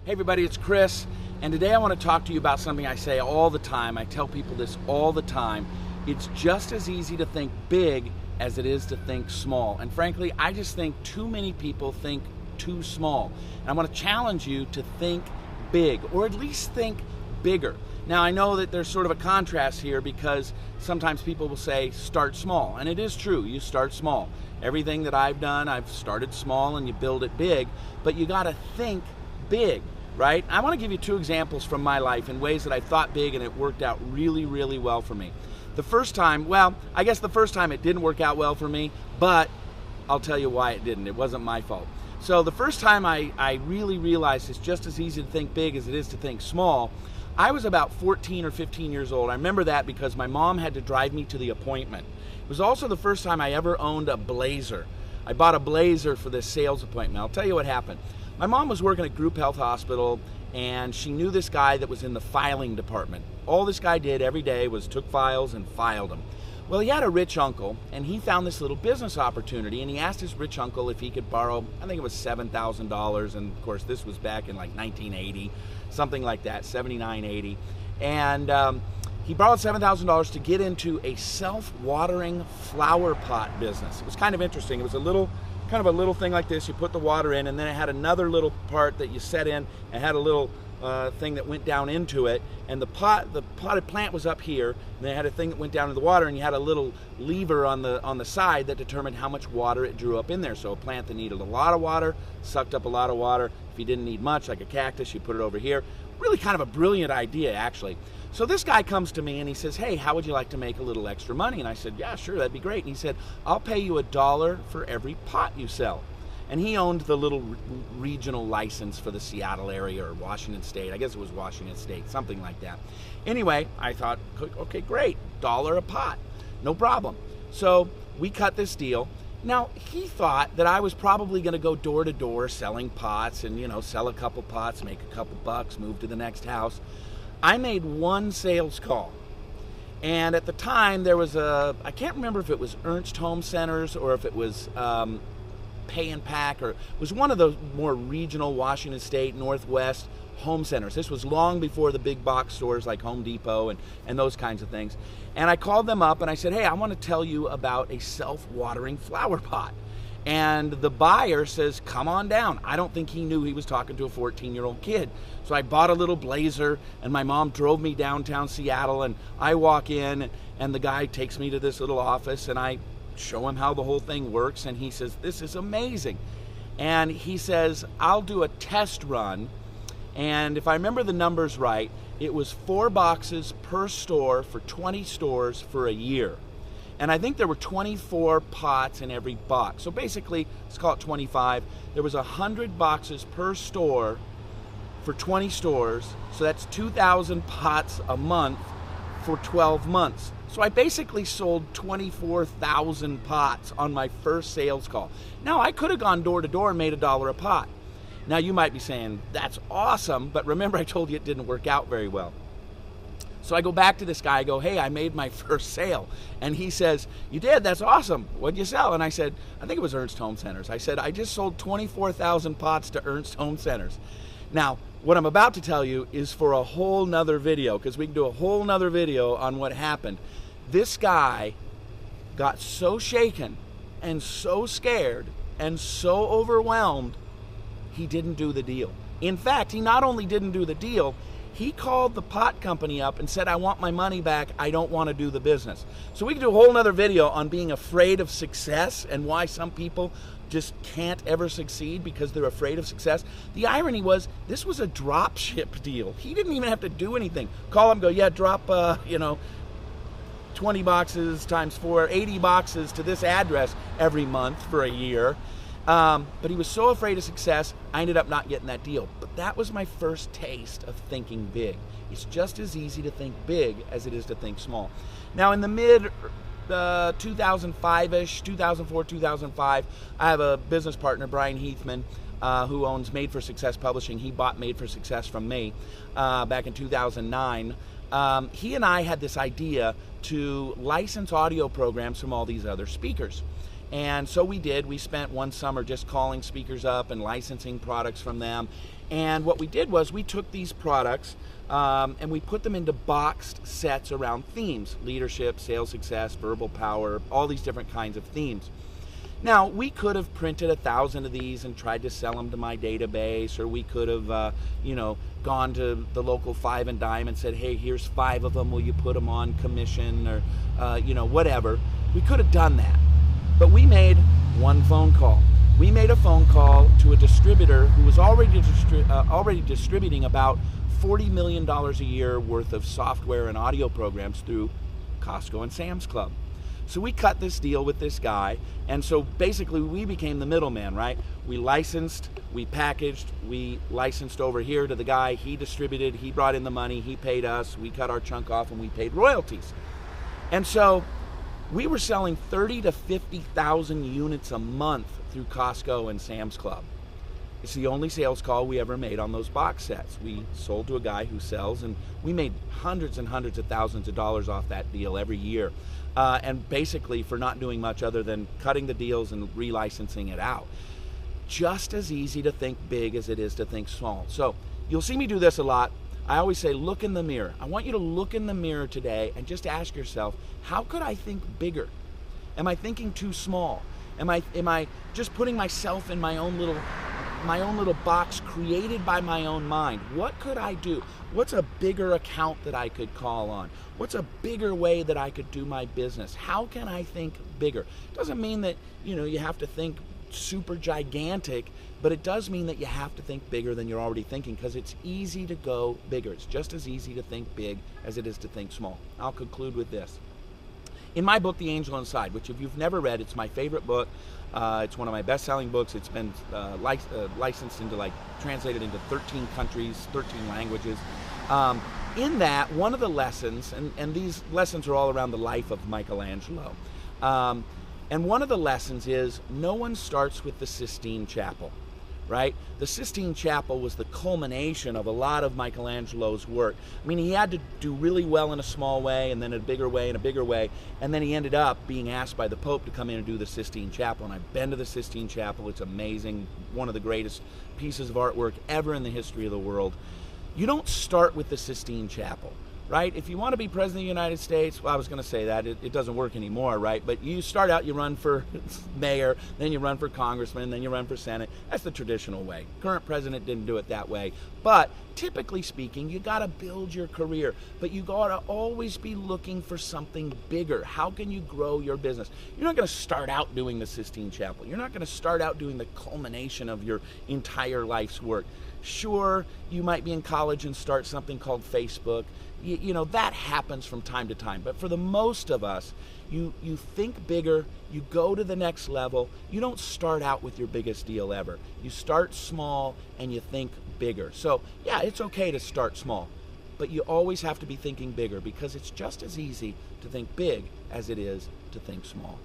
Hey everybody, it's Chris, and today I want to talk to you about something I say all the time. I tell people this all the time. It's just as easy to think big as it is to think small. And frankly, I just think too many people think too small. And I want to challenge you to think big, or at least think bigger. Now, I know that there's sort of a contrast here because sometimes people will say, start small. And it is true, you start small. Everything that I've done, I've started small and you build it big, but you got to think big. Right? I want to give you two examples from my life in ways that I thought big and it worked out really, really well for me. The first time, I guess the first time it didn't work out well for me, but I'll tell you why it didn't. It wasn't my fault. So the first time I really realized it's just as easy to think big as it is to think small, I was about 14 or 15 years old. I remember that because my mom had to drive me to the appointment. It was also the first time I ever owned a Blazer. I bought a Blazer for this sales appointment. I'll tell you what happened. My mom was working at Group Health Hospital, and she knew this guy that was in the filing department. All this guy did every day was took files and filed them. Well, he had a rich uncle, and he found this little business opportunity, and he asked his rich uncle if he could borrow, I think it was $7,000, and of course this was back in like 1980, something like that, 79, 80. And he borrowed $7,000 to get into a self-watering flower pot business. It was kind of interesting. It was kind of a little thing like this. You put the water in, and then it had another little part that you set in, and had a little thing that went down into it. And the potted plant was up here, and they had a thing that went down into the water, and you had a little lever on the side that determined how much water it drew up in there. So a plant that needed a lot of water sucked up a lot of water. If you didn't need much, like a cactus, you put it over here. Really kind of a brilliant idea, actually. So this guy comes to me and he says, hey, how would you like to make a little extra money? And I said, yeah, sure, that'd be great. And he said, I'll pay you $1 for every pot you sell. And he owned the little regional license for the Seattle area or Washington State. I guess it was Washington State, something like that. Anyway, I thought, okay, great, $1 a pot, no problem. So we cut this deal. Now, he thought that I was probably going to go door to door selling pots and, sell a couple pots, make a couple bucks, move to the next house. I made one sales call. And at the time, there was I can't remember if it was Ernst Home Centers or if it was Pay and Pack, or it was one of those more regional Washington State, Northwest home centers. This was long before the big box stores like Home Depot and those kinds of things. And I called them up and I said, hey, I want to tell you about a self-watering flower pot. And the buyer says, come on down. I don't think he knew he was talking to a 14-year-old kid. So I bought a little Blazer, and my mom drove me downtown Seattle, and I walk in, and the guy takes me to this little office, and I show him how the whole thing works, and he says, this is amazing. And he says, I'll do a test run, and if I remember the numbers right, it was 4 boxes per store for 20 stores for a year. And I think there were 24 pots in every box. So basically, let's call it 25. There was 100 boxes per store for 20 stores. So that's 2,000 pots a month for 12 months. So I basically sold 24,000 pots on my first sales call. Now, I could have gone door to door and made $1 a pot. Now, you might be saying, that's awesome, but remember I told you it didn't work out very well. So I go back to this guy, I go, hey, I made my first sale. And he says, you did? That's awesome. What'd you sell? And I said, I think it was Ernst Home Centers. I said, I just sold 24,000 pots to Ernst Home Centers. Now, what I'm about to tell you is for a whole nother video, because we can do a whole nother video on what happened. This guy got so shaken and so scared and so overwhelmed, he didn't do the deal. In fact, he not only didn't do the deal, he called the pot company up and said, I want my money back. I don't want to do the business. So we can do a whole nother video on being afraid of success and why some people just can't ever succeed because they're afraid of success. The irony was, this was a drop ship deal. He didn't even have to do anything. Call him, go, yeah, drop, 20 boxes times 4, 80 boxes to this address every month for a year. But he was so afraid of success, I ended up not getting that deal. But that was my first taste of thinking big. It's just as easy to think big as it is to think small. Now, in the mid 2005-ish, 2004, 2005, I have a business partner, Brian Heathman, who owns Made for Success Publishing. He bought Made for Success from me back in 2009. He and I had this idea to license audio programs from all these other speakers. And so we did. We spent one summer just calling speakers up and licensing products from them. And what we did was we took these products and we put them into boxed sets around themes: leadership, sales success, verbal power, all these different kinds of themes. Now, we could have printed 1,000 of these and tried to sell them to my database, or we could have, gone to the local Five and Dime and said, hey, here's 5 of them, will you put them on commission, or, whatever. We could have done that, but we made one phone call. We made a phone call to a distributor who was already distributing about $40 million a year worth of software and audio programs through Costco and Sam's Club. So we cut this deal with this guy, and so basically we became the middleman, right? We licensed, we packaged, we licensed over here to the guy, he distributed, he brought in the money, he paid us, we cut our chunk off, and we paid royalties. And so we were selling 30 to 50,000 units a month through Costco and Sam's Club. It's the only sales call we ever made on those box sets. We sold to a guy who sells, and we made hundreds and hundreds of thousands of dollars off that deal every year. And basically for not doing much other than cutting the deals and relicensing it out. Just as easy to think big as it is to think small. So you'll see me do this a lot. I always say, look in the mirror. I want you to look in the mirror today and just ask yourself, how could I think bigger? Am I thinking too small? Am I just putting myself in my own little box created by my own mind? What could I do? What's a bigger account that I could call on? What's a bigger way that I could do my business? How can I think bigger? Doesn't mean that, you have to think super gigantic, but it does mean that you have to think bigger than you're already thinking, because it's easy to go bigger. It's just as easy to think big as it is to think small. I'll conclude with this. In my book, The Angel Inside, which if you've never read, it's my favorite book. It's one of my best-selling books. It's been licensed into, translated into 13 countries, 13 languages. In that, one of the lessons, and these lessons are all around the life of Michelangelo, and one of the lessons is no one starts with the Sistine Chapel, right? The Sistine Chapel was the culmination of a lot of Michelangelo's work. I mean, he had to do really well in a small way, and then in a bigger way, and a bigger way, and then he ended up being asked by the Pope to come in and do the Sistine Chapel. And I've been to the Sistine Chapel. It's amazing. One of the greatest pieces of artwork ever in the history of the world. You don't start with the Sistine Chapel, right? If you want to be president of the United States, well, I was going to say that. It doesn't work anymore, right? But you start out, you run for mayor, then you run for congressman, then you run for Senate. That's the traditional way. Current president didn't do it that way. But typically speaking, you got to build your career. But you got to always be looking for something bigger. How can you grow your business? You're not going to start out doing the Sistine Chapel. You're not going to start out doing the culmination of your entire life's work. Sure, you might be in college and start something called Facebook. That happens from time to time. But for the most of us, you think bigger, you go to the next level. You don't start out with your biggest deal ever. You start small and you think bigger. So yeah, it's okay to start small, but you always have to be thinking bigger, because it's just as easy to think big as it is to think small.